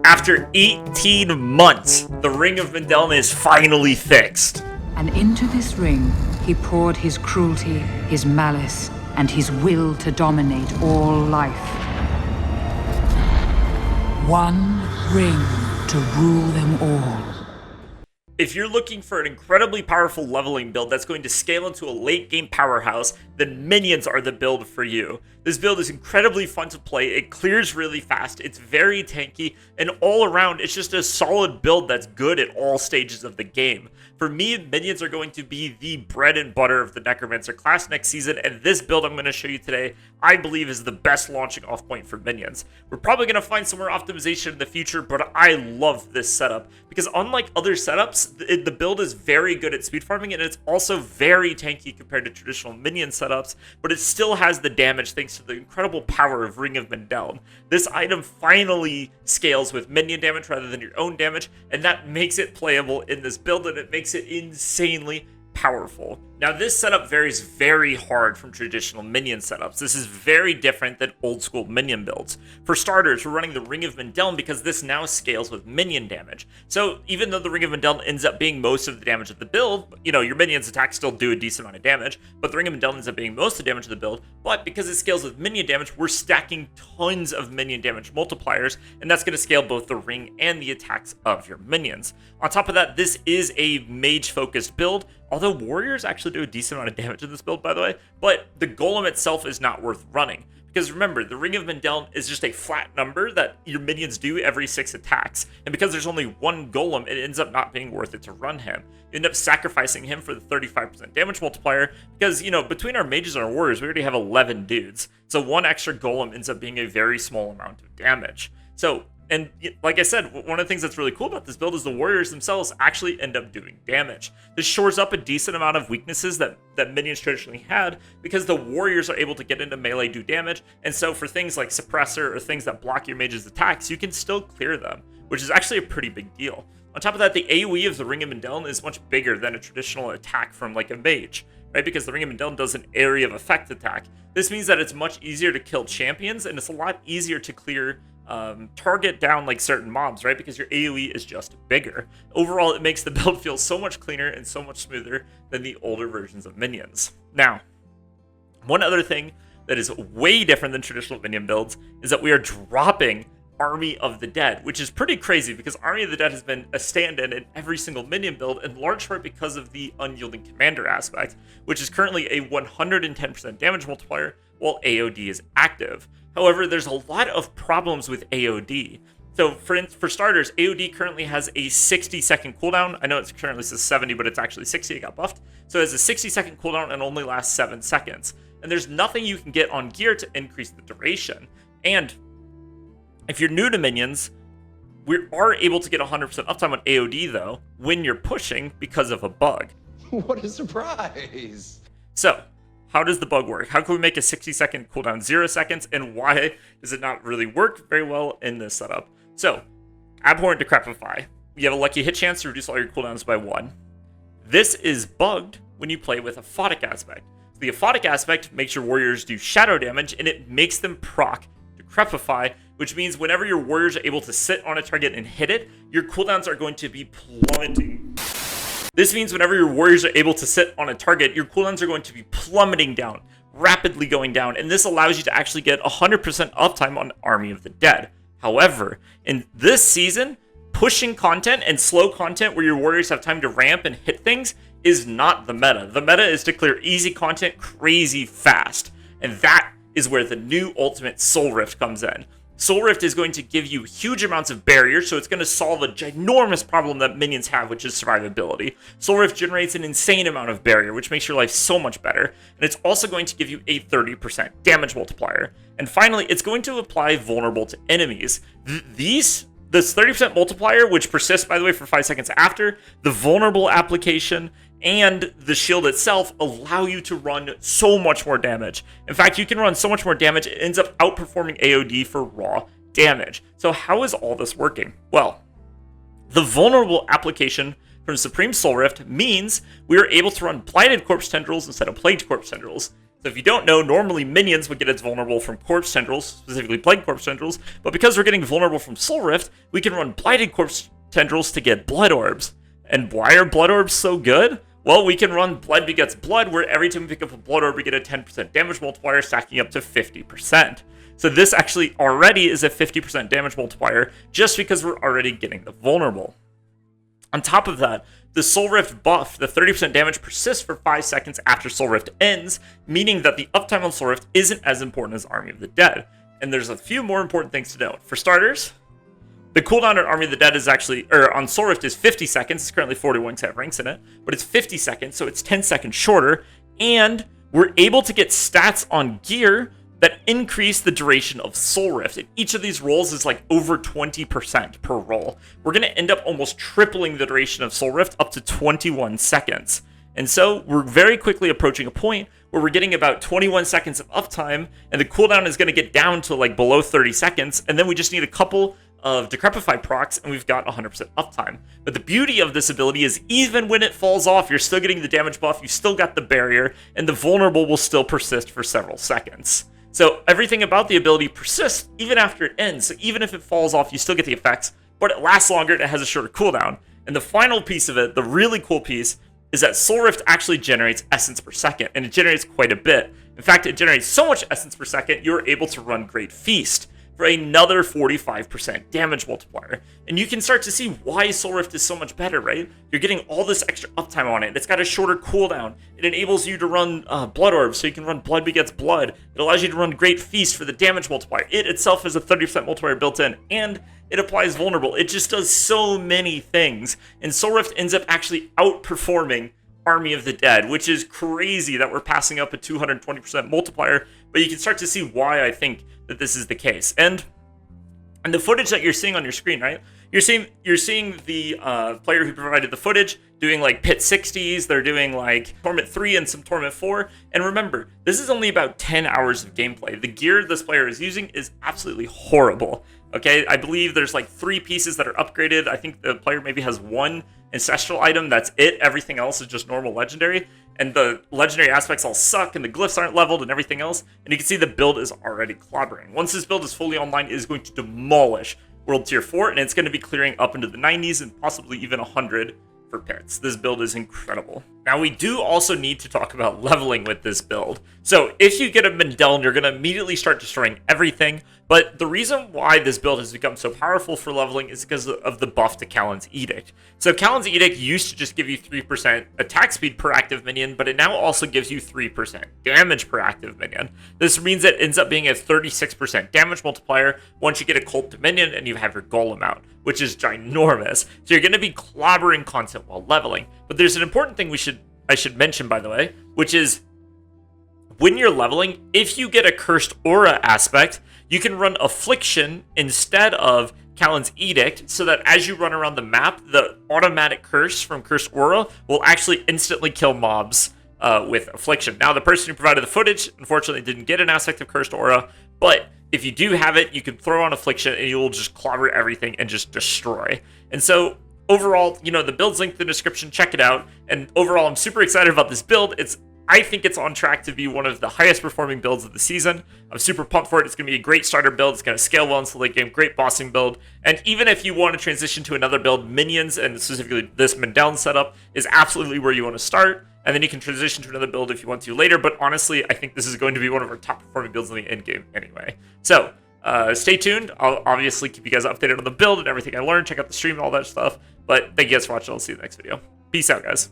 After 18 months, the Ring of Mendeln is finally fixed. And into this ring, he poured his cruelty, his malice, and his will to dominate all life. One ring to rule them all. If you're looking for an incredibly powerful leveling build that's going to scale into a late game powerhouse, then Minions are the build for you. This build is incredibly fun to play, it clears really fast, it's very tanky, and all around it's just a solid build that's good at all stages of the game. For me, Minions are going to be the bread and butter of the Necromancer class next season, and this build I'm going to show you today, I believe is the best launching off point for Minions. We're probably going to find some more optimization in the future, but I love this setup, because unlike other setups, the build is very good at speed farming, and it's also very tanky compared to traditional Minion setups, but it still has the damage thanks to the incredible power of Ring of Mendeln. This item finally scales with minion damage rather than your own damage, and that makes it playable in this build, and it makes it insanely powerful. Now, this setup varies very hard from traditional Minion setups. This is very different than old school Minion builds. For starters, we're running the Ring of Mendeln because this now scales with Minion damage. So even though the Ring of Mendeln ends up being most of the damage of the build, you know, your Minion's attacks still do a decent amount of damage, but the Ring of Mendeln ends up being most of the damage of the build, but because it scales with Minion damage, we're stacking tons of Minion damage multipliers, and that's going to scale both the ring and the attacks of your Minions. On top of that, this is a mage-focused build, although warriors actually do a decent amount of damage in this build, by the way, but the golem itself is not worth running. Because remember, the Ring of Mendeln is just a flat number that your minions do every 6 attacks, and because there's only one golem, it ends up not being worth it to run him. You end up sacrificing him for the 35% damage multiplier, because, you know, between our mages and our warriors, we already have 11 dudes, so one extra golem ends up being a very small amount of damage. So, and like I said, one of the things that's really cool about this build is the warriors themselves actually end up doing damage. This shores up a decent amount of weaknesses that minions traditionally had, because the warriors are able to get into melee, do damage, and so for things like suppressor or things that block your mage's attacks, you can still clear them, which is actually a pretty big deal. On top of that, the AoE of the Ring of Mendeln is much bigger than a traditional attack from like a mage, right? Because the Ring of Mendeln does an area of effect attack. This means that it's much easier to kill champions, and it's a lot easier to clear target down like certain mobs, right? Because your AoE is just bigger. Overall, it makes the build feel so much cleaner and so much smoother than the older versions of Minions. Now, one other thing that is way different than traditional Minion builds is that we are dropping Army of the Dead, which is pretty crazy because Army of the Dead has been a stand-in in every single Minion build, in large part because of the unyielding commander aspect, which is currently a 110% damage multiplier while AOD is active. However, there's a lot of problems with AOD. So for starters, AOD currently has a 60-second cooldown. I know it currently says 70, but it's actually 60, it got buffed. So it has a 60-second cooldown and only lasts 7 seconds. And there's nothing you can get on gear to increase the duration. And if you're new to Minions, we are able to get 100% uptime on AOD, though, when you're pushing because of a bug. What a surprise! So, how does the bug work? How can we make a 60-second cooldown 0 seconds, and why does it not really work very well in this setup? So, Abhorrent Decrepify. You have a lucky hit chance to reduce all your cooldowns by 1. This is bugged when you play with Aphotic Aspect. So the Aphotic Aspect makes your warriors do shadow damage, and it makes them proc Decrepify, which means whenever your warriors are able to sit on a target and hit it, your cooldowns are going to be plummeting. This means whenever your warriors are able to sit on a target, your cooldowns are going to be plummeting down, rapidly going down, and this allows you to actually get 100% uptime on Army of the Dead. However, in this season, pushing content and slow content where your warriors have time to ramp and hit things is not the meta. The meta is to clear easy content crazy fast, and that is where the new ultimate Soul Rift comes in. Soul Rift is going to give you huge amounts of barriers, so it's going to solve a ginormous problem that minions have, which is survivability. Soul Rift generates an insane amount of barrier, which makes your life so much better, and it's also going to give you a 30% damage multiplier. And finally, it's going to apply vulnerable to enemies. This 30% multiplier, which persists, by the way, for 5 seconds after, the vulnerable application, and the shield itself allow you to run so much more damage. In fact, you can run so much more damage, it ends up outperforming AOD for raw damage. So how is all this working? Well, the vulnerable application from Supreme Soul Rift means we are able to run Blighted Corpse Tendrils instead of Plagued Corpse Tendrils. So if you don't know, normally Minions would get its vulnerable from Corpse Tendrils, specifically Plague Corpse Tendrils, but because we're getting vulnerable from Soul Rift, we can run Blighted Corpse Tendrils to get Blood Orbs. And why are Blood Orbs so good? Well, we can run Blood Begets Blood, where every time we pick up a Blood Orb, we get a 10% damage multiplier, stacking up to 50%. So this actually already is a 50% damage multiplier, just because we're already getting the vulnerable. On top of that, the Soul Rift buff, the 30% damage persists for 5 seconds after Soul Rift ends, meaning that the uptime on Soul Rift isn't as important as Army of the Dead. And there's a few more important things to note. For starters, the cooldown on Army of the Dead is actually, or on Soul Rift is 50 seconds. It's currently 41 set ranks in it, but it's 50 seconds, so it's 10 seconds shorter. And we're able to get stats on gear that increase the duration of Soul Rift. And each of these rolls is like over 20% per roll. We're going to end up almost tripling the duration of Soul Rift up to 21 seconds. And so we're very quickly approaching a point where we're getting about 21 seconds of uptime, and the cooldown is going to get down to like below 30 seconds, and then we just need a couple of Decrepify procs, and we've got 100% uptime. But the beauty of this ability is even when it falls off, you're still getting the damage buff, you still got the barrier, and the vulnerable will still persist for several seconds. So everything about the ability persists even after it ends. So even if it falls off, you still get the effects, but it lasts longer and it has a shorter cooldown. And the final piece of it, the really cool piece, is that Soul Rift actually generates essence per second, and it generates quite a bit. In fact, it generates so much essence per second, you're able to run Great Feast for another 45% damage multiplier. And you can start to see why Soul Rift is so much better, right? You're getting all this extra uptime on it. It's got a shorter cooldown. It enables you to run Blood Orbs, so you can run Blood Begets Blood. It allows you to run Great Feast for the damage multiplier. It itself has a 30% multiplier built in, and it applies Vulnerable. It just does so many things. And Soul Rift ends up actually outperforming Army of the Dead, which is crazy that we're passing up a 220% multiplier, but you can start to see why I think that this is the case. And the footage that you're seeing on your screen, right? You're seeing the player who provided the footage doing like pit 60s. They're doing like Torment 3 and some Torment 4. And remember, this is only about 10 hours of gameplay. The gear this player is using is absolutely horrible. Okay, I believe there's like 3 pieces that are upgraded. I think the player maybe has 1 ancestral item. That's it. Everything else is just normal legendary. And the legendary aspects all suck, and the glyphs aren't leveled, and everything else. And you can see the build is already clobbering. Once this build is fully online, it is going to demolish World Tier 4, and it's going to be clearing up into the 90s and possibly even 100 for pits. This build is incredible. Now, we do also need to talk about leveling with this build. So, if you get a Mendeln, you're going to immediately start destroying everything, but the reason why this build has become so powerful for leveling is because of the buff to Callan's Edict. So, Callan's Edict used to just give you 3% attack speed per active minion, but it now also gives you 3% damage per active minion. This means it ends up being a 36% damage multiplier once you get a Cult Dominion and you have your Golem out, which is ginormous. So, you're going to be clobbering content while leveling. But there's an important thing I should mention, by the way, which is when you're leveling, if you get a Cursed Aura aspect, you can run Affliction instead of Callan's Edict, so that as you run around the map, the automatic curse from Cursed Aura will actually instantly kill mobs with Affliction. Now, the person who provided the footage, unfortunately, didn't get an aspect of Cursed Aura, but if you do have it, you can throw on Affliction and you will just clobber everything and just destroy. And so, overall, you know, the build's linked in the description, check it out. And overall, I'm super excited about this build. I think it's on track to be one of the highest performing builds of the season. I'm super pumped for it. It's going to be a great starter build. It's going to scale well into the late game, great bossing build. And even if you want to transition to another build, Minions, and specifically this Mendeln setup, is absolutely where you want to start. And then you can transition to another build if you want to later. But honestly, I think this is going to be one of our top performing builds in the end game anyway. So, stay tuned. I'll obviously keep you guys updated on the build and everything I learned. Check out the stream and all that stuff. But thank you guys for watching. I'll see you in the next video. Peace out, guys.